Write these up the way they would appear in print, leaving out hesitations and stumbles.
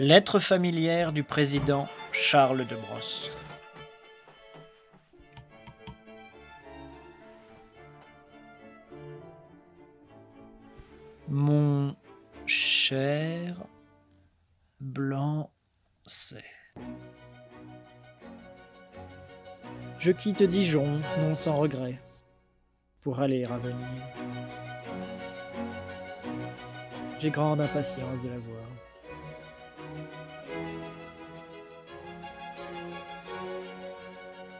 Lettre familière du président Charles de Brosse. Mon cher Blanc-Sey, je quitte Dijon, non sans regret, pour aller à Venise. J'ai grande impatience de la voir.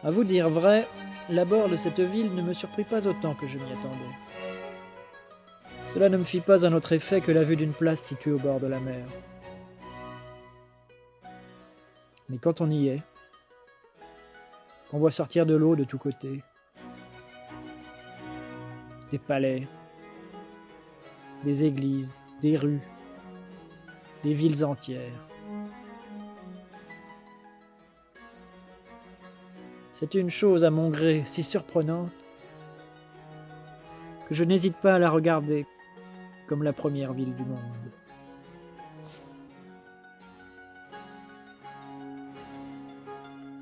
À vous dire vrai, l'abord de cette ville ne me surprit pas autant que je m'y attendais. Cela ne me fit pas un autre effet que la vue d'une place située au bord de la mer. Mais quand on y est, qu'on voit sortir de l'eau de tous côtés, des palais, des églises, des rues, des villes entières, c'est une chose à mon gré si surprenante que je n'hésite pas à la regarder comme la première ville du monde.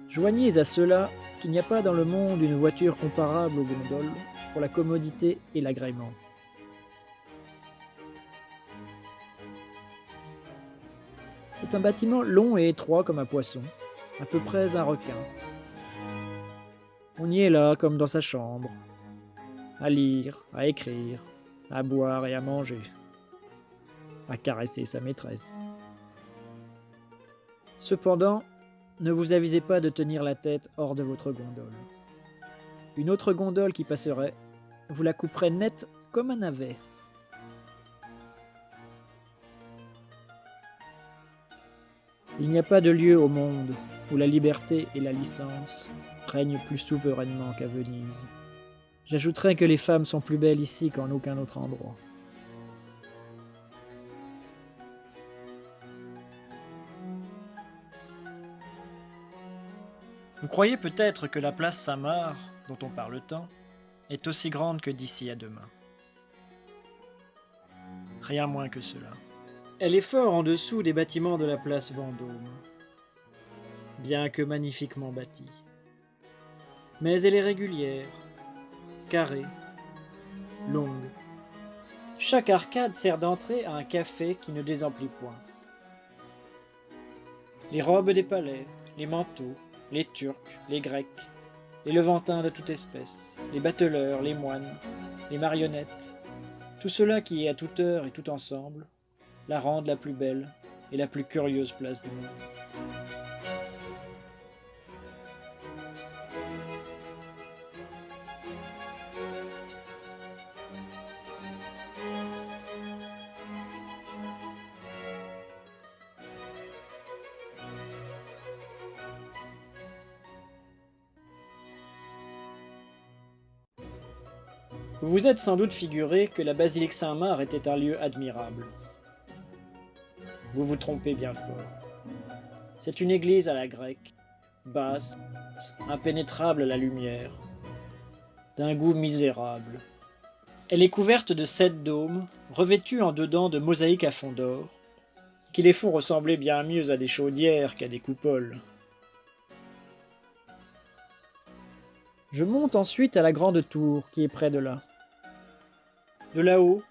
Joignez à cela qu'il n'y a pas dans le monde une voiture comparable aux gondoles pour la commodité et l'agrément. C'est un bâtiment long et étroit comme un poisson, à peu près un requin. On y est là comme dans sa chambre, à lire, à écrire, à boire et à manger, à caresser sa maîtresse. Cependant, ne vous avisez pas de tenir la tête hors de votre gondole. Une autre gondole qui passerait, vous la couperez nette comme un navet. Il n'y a pas de lieu au monde où la liberté et la licence règnent plus souverainement qu'à Venise. J'ajouterais que les femmes sont plus belles ici qu'en aucun autre endroit. Vous croyez peut-être que la place Saint-Marc, dont on parle tant, est aussi grande que d'ici à demain. Rien moins que cela. Elle est fort en dessous des bâtiments de la place Vendôme, bien que magnifiquement bâtie. Mais elle est régulière, carrée, longue. Chaque arcade sert d'entrée à un café qui ne désemplit point. Les robes des palais, les manteaux, les Turcs, les Grecs, les Levantins de toute espèce, les bateleurs, les moines, les marionnettes, tout cela qui est à toute heure et tout ensemble, la rendent la plus belle et la plus curieuse place du monde. Vous vous êtes sans doute figuré que la basilique Saint-Marc était un lieu admirable. Vous vous trompez bien fort. C'est une église à la grecque, basse, impénétrable à la lumière, d'un goût misérable. Elle est couverte de 7 dômes, revêtus en dedans de mosaïques à fond d'or, qui les font ressembler bien mieux à des chaudières qu'à des coupoles. Je monte ensuite à la grande tour qui est près de là. De là-haut,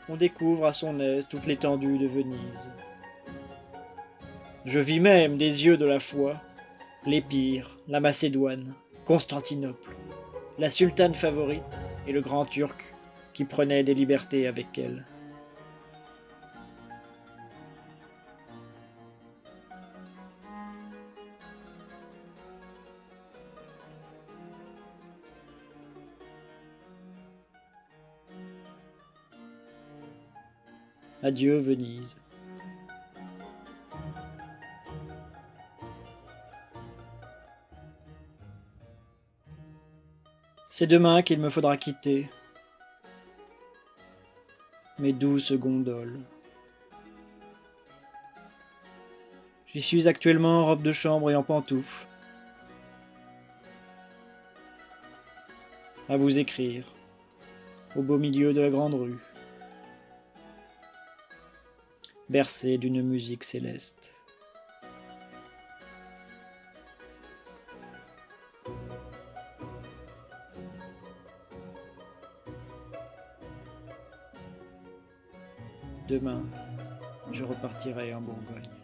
on découvre à son aise toute l'étendue de Venise. Je vis même des yeux de la foi, l'Épire, la Macédoine, Constantinople, la sultane favorite et le grand Turc qui prenait des libertés avec elle. Adieu Venise. C'est demain qu'il me faudra quitter mes douces gondoles. J'y suis actuellement en robe de chambre et en pantoufles, à vous écrire, au beau milieu de la grande rue. bercé d'une musique céleste. Demain, je repartirai en Bourgogne.